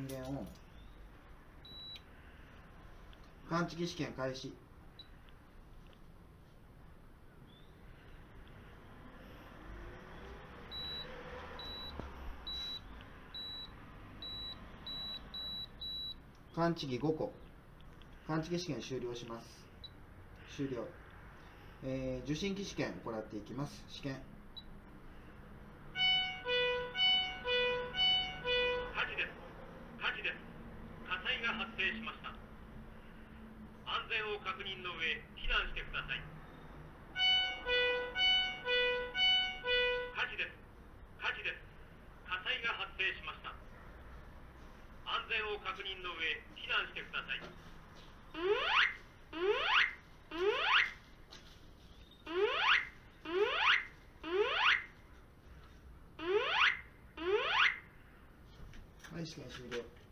電源オン。感知器試験開始。感知器5個。感知器試験終了します。終了。受信機試験行っていきます。試験。火事です。火事です。火災が発生しました。安全を確認の上、避難してください。火事です。火事です。火災が発生しました。安全を確認の上、避難してください。はい、試験終了。